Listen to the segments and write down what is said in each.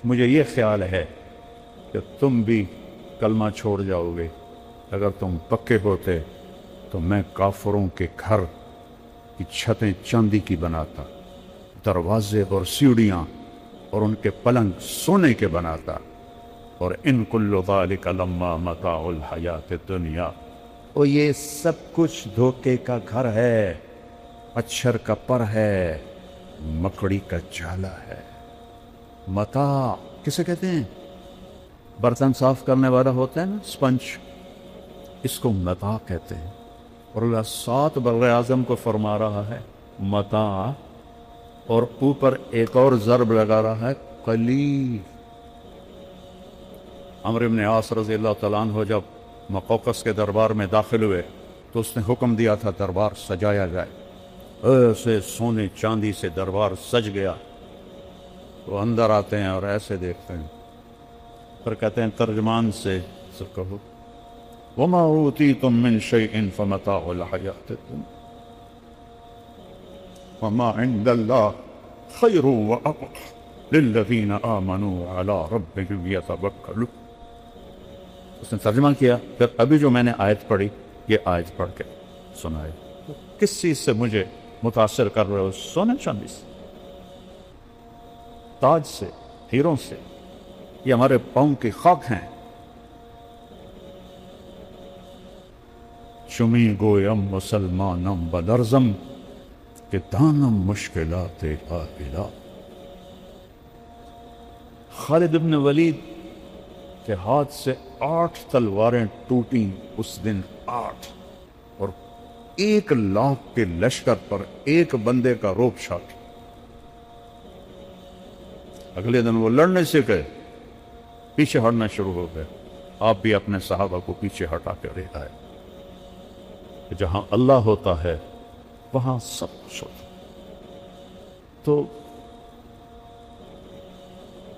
مجھے یہ خیال ہے کہ تم بھی کلمہ چھوڑ جاؤ گے. اگر تم پکے ہوتے تو میں کافروں کے گھر کی چھتیں چاندی کی بناتا، دروازے اور سیڑھیاں اور ان کے پلنگ سونے کے بناتا. اور ان کل ذالک لما متاع الحیات الدنیا، اور یہ سب کچھ دھوکے کا گھر ہے، مچھر کا پر ہے، مکڑی کا جالا ہے. متاع کسے کہتے ہیں؟ برتن صاف کرنے والا ہوتا ہے نا، اسپنج، اس کو متاع کہتے ہیں. اور اللہ 7 بر اعظم کو فرما رہا ہے متاع، اور اوپر ایک اور ضرب لگا رہا ہے قلیل. عمرو بن عاص رضی اللہ تعالیٰ عنہ جب مقوقس کے دربار میں داخل ہوئے تو اس نے حکم دیا تھا دربار سجایا جائے. ایسے سونے چاندی سے دربار سج گیا. وہ اندر آتے ہیں اور ایسے دیکھتے ہیں، پھر کہتے ہیں ترجمان سے کہو وما اوتیتم من شیء فمتاع الحیات الدنیا وما عند اللہ خیر وابقى للذین آمنوا علی ربهم یتوکلون. اس نے ترجمہ کیا. پھر ابھی جو میں نے آیت پڑھی یہ آیت پڑھ کے سنائے. کس چیز سے مجھے متاثر کر رہے ہو؟ سونے چاندی سے، تاج سے، ہیروں سے. یہ ہمارے پاؤں کی خاک ہیں. چمی گویم مسلمانم بدرزم کہ دانم مشکلات آئلہ. خالد بن ولید کے ہاتھ سے 8 تلواریں ٹوٹیں اس دن، 8، اور 1 لاکھ کے لشکر پر ایک بندے کا روب شاٹ. اگلے دن وہ لڑنے سے گئے، پیچھے ہٹنا شروع ہو گئے. آپ بھی اپنے صحابہ کو پیچھے ہٹا کے رہ آئے. جہاں اللہ ہوتا ہے وہاں سب کچھ ہوتا ہے. تو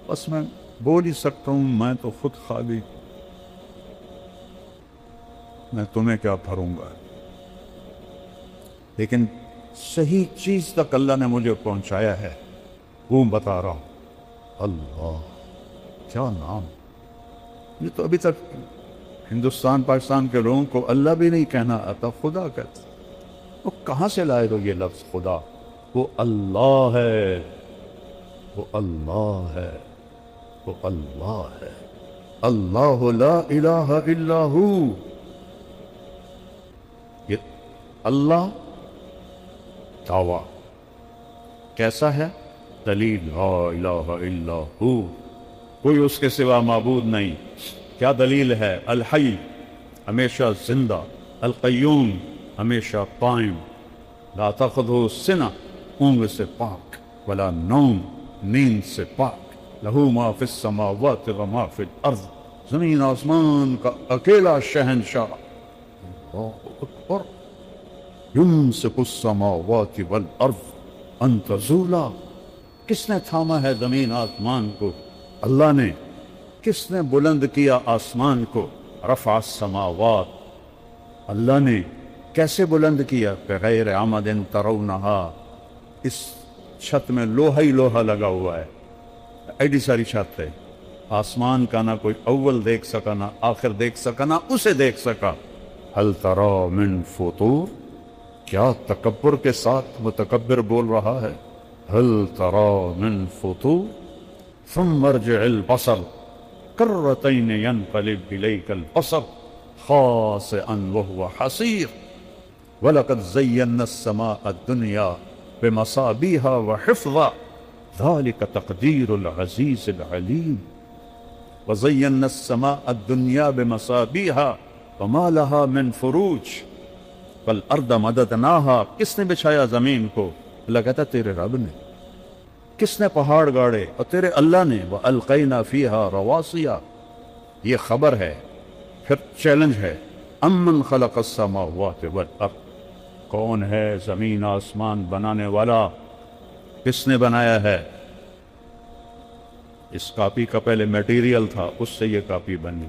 بس میں بول ہی سکتا ہوں، میں تو خود خالی، میں تمہیں کیا بھروں گا. لیکن صحیح چیز تک اللہ نے مجھے پہنچایا ہے، وہ بتا رہا ہوں. اللہ کیا نام! یہ تو ابھی تک ہندوستان پاکستان کے لوگوں کو اللہ بھی نہیں کہنا آتا، خدا کہتا. وہ کہاں سے لائے ہو یہ لفظ خدا؟ وہ اللہ ہے، وہ اللہ ہے، وہ اللہ ہے. اللہ لا الہ الا ہو. یہ اللہ دعویٰ کیسا ہے؟ دلیل لا الہ الا ہو، کوئی اس کے سوا معبود نہیں. کیا دلیل ہے؟ الحی، ہمیشہ زندہ، القیوم، ہمیشہ قائم، لا تاخذہ سنہ، اونگ سے پاک، ولا نوم، نیند سے پاک، لہو ما فی السماوات و ما فی الارض، زمین آسمان کا اکیلا شہنشاہ. اللہ اکبر. یمسک السماوات والارض ان تزولا. کس نے تھاما ہے زمین آسمان کو؟ اللہ نے. کس نے بلند کیا آسمان کو؟ رفع السماوات، اللہ نے. کیسے بلند کیا؟ بغیر عمد ترونہا. اس چھت میں لوہا ہی لوہا لگا ہوا ہے، ایڈی ساری چھت ہے. آسمان کا نہ کوئی اول دیکھ سکا، نہ آخر دیکھ سکا، نہ اسے دیکھ سکا. هل ترى من فطور. کیا تکبر کے ساتھ متکبر بول رہا ہے. هل ترى من فطور. ثم ارجع البصر کرتین ينقلب إليك البصر خاسئا وهو حسير وَلَقَدْ زَيَّنَّا السَّمَاءَ الدُّنْيَا بِمَصَابِيحَ وَحِفْظًا ذَلِكَ تَقْدِيرُ الْعَزِيزِ الْعَلِيمِ. وَزَيَّنَّا السَّمَاءَ الدُّنْيَا بِمَصَابِيحَ وَمَا لَهَا مِنْ فُرُوجٍ وَالْأَرْضَ مَدَدْنَاهَا. کس نے بچھایا زمین کو؟ اللہ کہتا تیرے رب نے. کس نے پہاڑ گاڑے؟ اور تیرے اللہ نے. وَأَلْقَيْنَا فِيهَا رَوَاسِيَ. یہ خبر ہے. پھر چیلنج ہے. امن خلق السماوات والارض. کون ہے زمین آسمان بنانے والا؟ کس نے بنایا ہے؟ اس کاپی کا پہلے میٹیریل تھا، اس سے یہ کاپی بنی.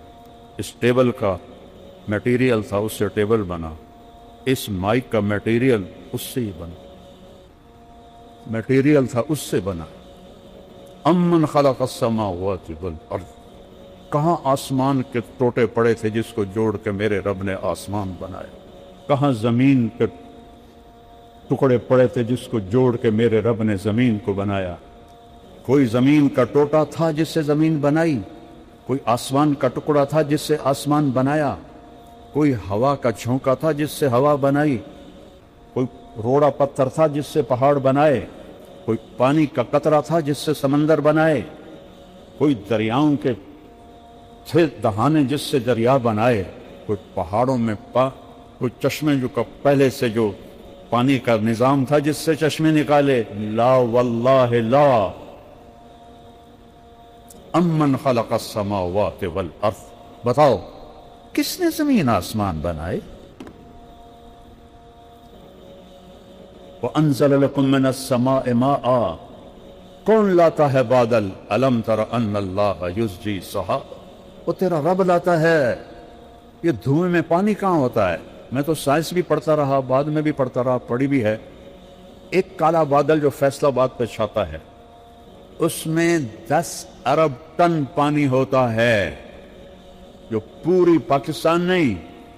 اس ٹیبل کا میٹیریل تھا، اس سے ٹیبل بنا. اس مائک کا میٹیریل اس سے ہی بنا. میٹیریل تھا، اس سے بنا. امن خلق السماوات والارض، کہاں آسمان کے ٹوٹے پڑے تھے جس کو جوڑ کے میرے رب نے آسمان بنایا، کہاں زمین کے ٹکڑے پڑے تھے جس کو جوڑ کے میرے رب نے زمین کو بنایا۔ کوئی زمین کا ٹوٹا تھا جس سے زمین بنائی، کوئی آسمان کا ٹکڑا تھا جس سے آسمان بنایا، کوئی ہوا کا جھونکا تھا جس سے ہوا بنائی، کوئی روڑا پتھر تھا جس سے پہاڑ بنائے، کوئی پانی کا قطرہ تھا جس سے سمندر بنائے، کوئی دریاؤں کے تھے دہانے جس سے دریا بنائے، کوئی پہاڑوں میں کوئی چشمے جو پہلے سے جو پانی کا نظام تھا جس سے چشمے نکالے۔ لا واللہ لا، امن خلق السماوات والارض، بتاؤ کس نے زمین آسمان بنائے؟ وَأَنزَلَ لَكُم مِّنَ السَّمَاءِ مَاءً، کون لاتا ہے بادل؟ أَلَمْ تَرَ أَنَّ اللَّهَ يُزْجِي السَّحَابَ، وہ تیرا رب لاتا ہے۔ یہ دھوئیں میں پانی کہاں ہوتا ہے؟ میں تو سائنس بھی پڑھتا رہا، بعد میں بھی پڑھتا رہا، پڑھی بھی ہے۔ ایک کالا بادل جو فیصل آباد پہ چھاتا ہے، اس میں 10 ارب ٹن پانی ہوتا ہے، جو پوری پاکستان نہیں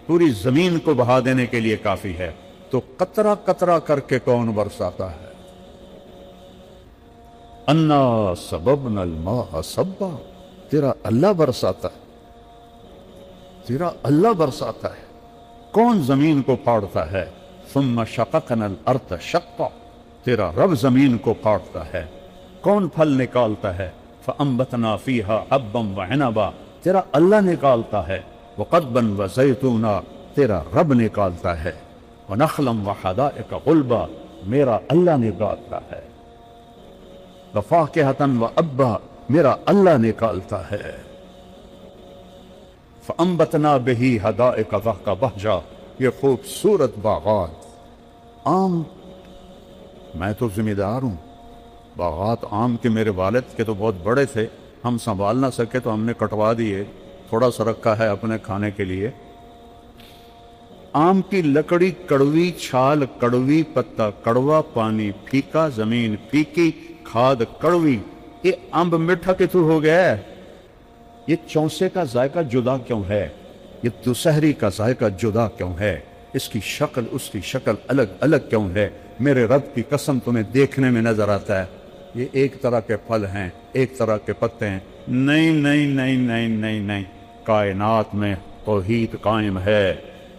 پوری زمین کو بہا دینے کے لیے کافی ہے۔ تو قطرہ قطرہ کر کے کون برساتا ہے؟ انا سببنا الماء صبا، تیرا اللہ برساتا ہے، تیرا اللہ برساتا ہے۔ کون زمین کو پھاڑتا ہے؟ ثم شققنا الارض شقا، تیرا رب زمین کو پھاڑتا ہے۔ کون پھل نکالتا ہے؟ فانبتنا فیہا حبا وعنبا، تیرا اللہ نکالتا ہے۔ وقضبا وزیتونا، تیرا رب نکالتا ہے۔ ونخلا وحدائق غلبا، میرا اللہ نکالتا ہے۔ وفاکہتا وابا، میرا اللہ نکالتا ہے۔ فانبتنا بہ حدائق ذاک بہجا، یہ خوبصورت باغات۔ آم، میں تو ذمہ دار ہوں، باغات آم کے میرے والد کے تو بہت بڑے تھے، ہم سنبھال نہ سکے تو ہم نے کٹوا دیے، تھوڑا سا رکھا ہے اپنے کھانے کے لیے۔ آم کی لکڑی کڑوی، چھال کڑوی، پتا کڑوا، پانی پھیکا، زمین پھیکی، کھاد کڑوی، یہ امب میٹھا کتوں ہو گیا ہے؟ یہ چونسے کا ذائقہ جدا کیوں ہے؟ یہ دسہری کا ذائقہ جدا کیوں ہے؟ اس کی شکل اس کی شکل الگ الگ کیوں ہے؟ میرے رب کی قسم تمہیں دیکھنے میں نظر آتا ہے یہ ایک طرح کے پھل ہیں، ایک طرح کے پتے ہیں۔ نہیں نہیں نہیں نہیں نہیں نہیں، کائنات میں توحید قائم ہے،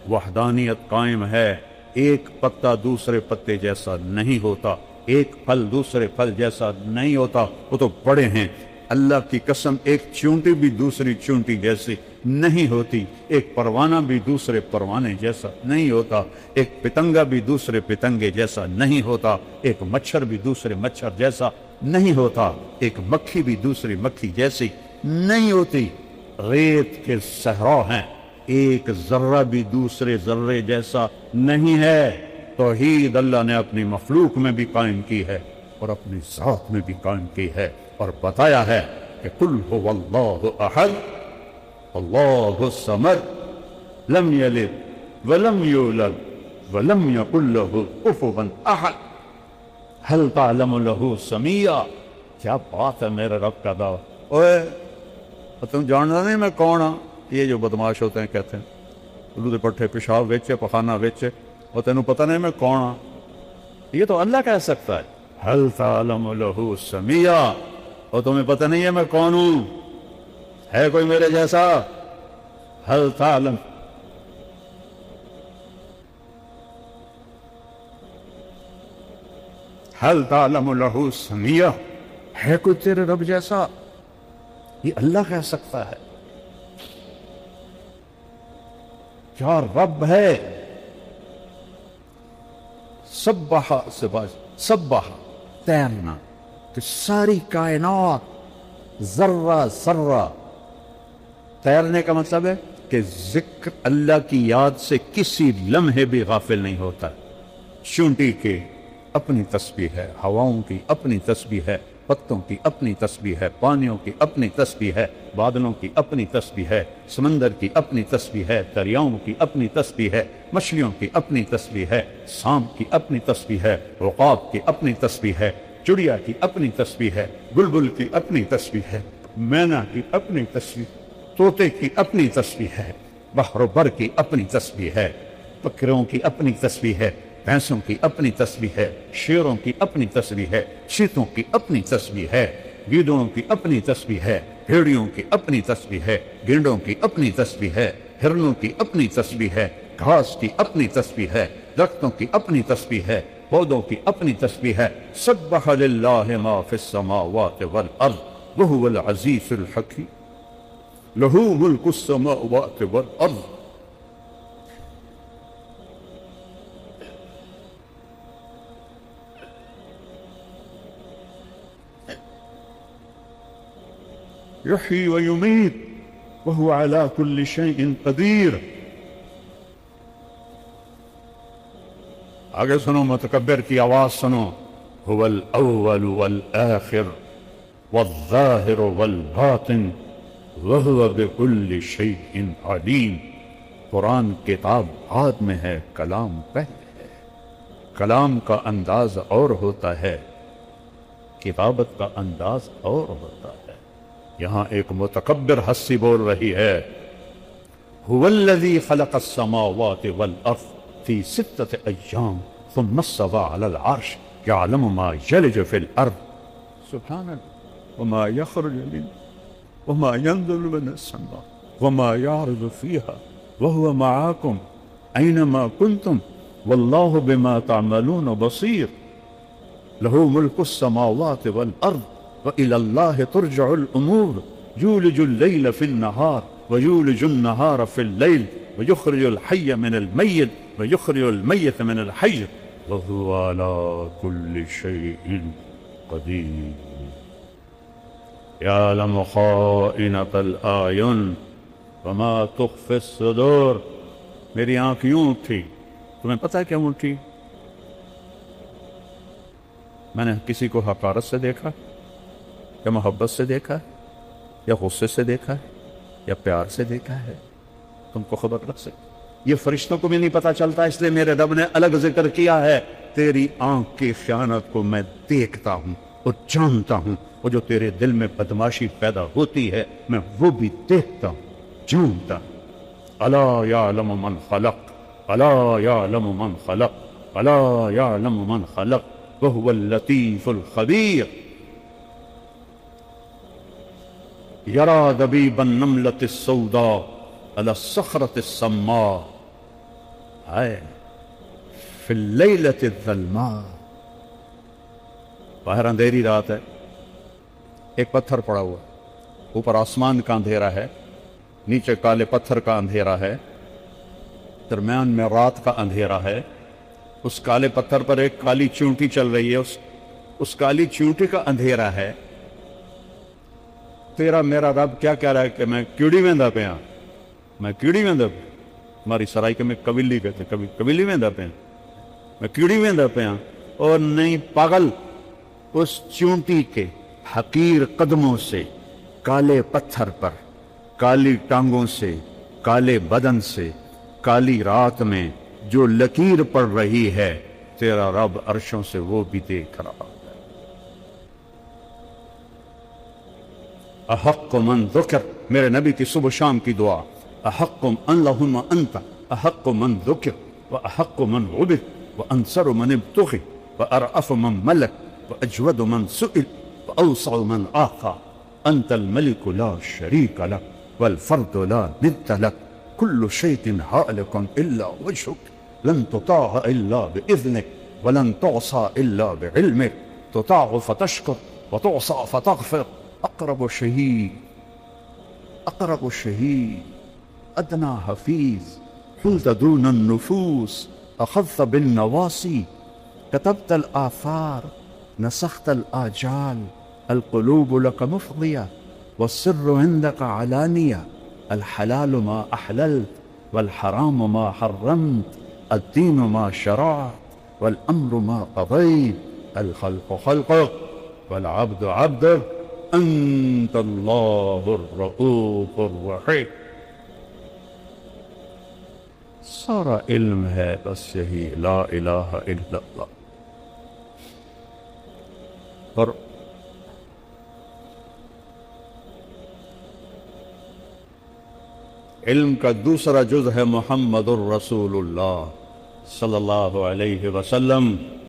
وحدانیت قائم ہے۔ ایک پتا دوسرے پتے جیسا نہیں ہوتا، ایک پھل دوسرے پھل جیسا نہیں ہوتا، وہ تو بڑے ہیں۔ اللہ کی قسم، ایک چونٹی بھی دوسری چونٹی جیسی نہیں ہوتی، ایک پروانہ بھی دوسرے پروانے جیسا نہیں ہوتا، ایک پتنگا بھی دوسرے پتنگے جیسا نہیں ہوتا، ایک مچھر بھی دوسرے مچھر جیسا نہیں ہوتا، ایک مکھی بھی دوسری مکھی جیسی نہیں ہوتی۔ ریت کے صحرا ہیں، ایک ذرہ بھی دوسرے ذرے جیسا نہیں ہے۔ توحید اللہ نے اپنی مخلوق میں بھی قائم کی ہے اور اپنی ذات میں بھی قائم کی ہے، اور بتایا ہے کہ قل هو اللہ احد اللہ الصمد لم یلد ولم یولد ولم یکن له کفوا احد هل تعلم له سمیا۔ کیا بات ہے میرے رب کا دعویٰ۔ اوے تم جاننا نہیں میں کون ہاں؟ یہ جو بدماش ہوتے ہیں کہتے ہیں الو دے پٹھے پیشاب ویچے پخانہ ویچے، اور تینوں پتہ نہیں میں کون ہاں؟ یہ تو اللہ کہہ سکتا ہے هل تعلم له سمیا، اور تمہیں پتہ نہیں ہے میں کون ہوں؟ ہے کوئی میرے جیسا؟ هل تعلم هل تعلم له سمیا، ہے کوئی تیرے رب جیسا؟ یہ اللہ کہہ سکتا ہے۔ کیا رب ہے؟ سبح سبح تیرنا، کہ ساری کائنات ذرہ ذرہ، تیرنے کا مطلب ہے کہ ذکر اللہ کی یاد سے کسی لمحے بھی غافل نہیں ہوتا۔ چونٹی کی اپنی تسبیح ہے، ہواؤں کی اپنی تسبیح ہے، پتوں کی اپنی تسبیح ہے، پانیوں کی اپنی تسبیح ہے، بادلوں کی اپنی تسبیح ہے، سمندر کی اپنی تسبیح ہے، دریاؤں کی اپنی تسبیح ہے، مچھلیوں کی اپنی تسبیح ہے، سانپ کی اپنی تسبیح ہے، عقاب کی اپنی تسبیح ہے، چڑیا کی اپنی تسبیح ہے، بلبل کی اپنی تسبیح ہے، مینا کی اپنی تسبیح، طوطے کی اپنی تسبیح ہے، بحر و بر کی اپنی تسبیح ہے، بکروں کی اپنی تسبیح ہے، بھینسوں کی اپنی تسبیح ہے، شیروں کی اپنی تسبیح ہے، چیتوں کی اپنی تسبیح ہے، گیدڑوں کی اپنی تسبیح ہے، بھیڑیوں کی اپنی تسبیح ہے، گینڈوں کی اپنی تسبیح ہے، ہرنوں کی اپنی تسبیح ہے، گھاس کی اپنی تسبیح ہے، درختوں کی اپنی تسبیح ہے، پودوں کی اپنی تسبیح ہے۔ سبح للہ ما فی السماوات والارض وہو العزیز الحکیم لہ ملک السماوات والارض۔ یحیی ویمیت وہو علی کل شیء قدیر۔ آگے سنو، متکبر کی آواز سنو۔ هو الاول والآخر والظاہر والباطن وهو بكل شيء علیم۔ قرآن کتاب بعد میں ہے، کلام پہلے ہے۔ کلام کا انداز اور ہوتا ہے، کتابت کا انداز اور ہوتا ہے۔ یہاں ایک متکبر ہستی بول رہی ہے، هو الذي خلق السماوات والارض في 6 أيام ثم استوى على العرش يعلم ما يلج في الارض سبحان الله وما يخرج منه وما ينزل من السماء وما يعرض فيها وهو معكم اينما كنتم والله بما تعملون بصير له ملك السماوات والارض والى الله ترجع الامور يولج الليل في النهار ويولج النهار في الليل ويخرج الحي من الميت ويخرج الميت من الحي وهو على كل شيء قدير يعلم خائنة الأعين وما تخفي الصدور۔ میری آنکھ یوں اٹھی، تمہیں پتہ ہے کیوں اٹھی؟ میں نے کسی کو حقارت سے دیکھا یا محبت سے دیکھا یا غصے سے دیکھا یا پیار سے دیکھا ہے؟ تم کو خبر لگ سکتی؟ یہ فرشتوں کو بھی نہیں پتا چلتا، اس لیے میرے رب نے الگ ذکر کیا ہے۔ تیری آنکھ کی خیانت کو میں دیکھتا ہوں اور جانتا ہوں، اور جو تیرے دل میں بدماشی پیدا ہوتی ہے میں وہ بھی دیکھتا ہوں، جانتا ہوں۔ الا یعلم من خلق الا یعلم من خلق الا یعلم من خلق وهو اللطیف الخبیر۔ یرا دبیب النملة السوداء على الصخرة السماء ہائے فی اللیلۃ الظلماء۔ باہر اندھیری رات ہے، ایک پتھر پڑا ہوا، اوپر آسمان کا اندھیرا ہے، نیچے کالے پتھر کا اندھیرا ہے، درمیان میں رات کا اندھیرا ہے۔ اس کالے پتھر پر ایک کالی چونٹی چل رہی ہے، اس کالی چونٹی کا اندھیرا ہے۔ تیرا میرا رب کیا کہہ رہا ہے کہ میں کیڑی ویندا پیا، میں کیڑی ویندا پیا۔ ہماری سرائکے میں قبیلی کہتے ہیں، کبھی قبیلی ویندا پیا، میں کیڑی ویندا پیا۔ اور نہیں پاگل، اس چونٹی کے حقیر قدموں سے، کالے پتھر پر، کالی ٹانگوں سے، کالے بدن سے، کالی رات میں جو لکیر پڑ رہی ہے، تیرا رب عرشوں سے وہ بھی دیکھ رہا ہے۔ احق من ذکر، میرے نبی کی صبح شام کی دعا، احق اللہم انت احق من ذکر واحق من عبد وانصر من ابتغی وارأف من ملک واجود من سئل واوسع من آخى انت الملك لا شریک لک والفرد لا ند لک كل شيء هالك الا وجهك لن تطاع الا باذنك ولن تعصى الا بعلمك تطاع فتشكر وتعصى فتغفر اقرب شهيد اقرب شهيد ادنى حفيظ حلت دون النفوس اخذت بالنواصي كتبت الآثار نسخت الآجال القلوب لك مفضية والسر عندك علانية الحلال ما أحللت والحرام ما حرمت الدين ما شرعت والأمر ما قضيت الخلق خلقك والعبد عبدك أنت الله الرؤوف الرحيم۔ سارا علم ہے بس یہی لا الہ الا اللہ۔ اور علم کا دوسرا جز ہے محمد الرسول اللہ صلی اللہ علیہ وسلم۔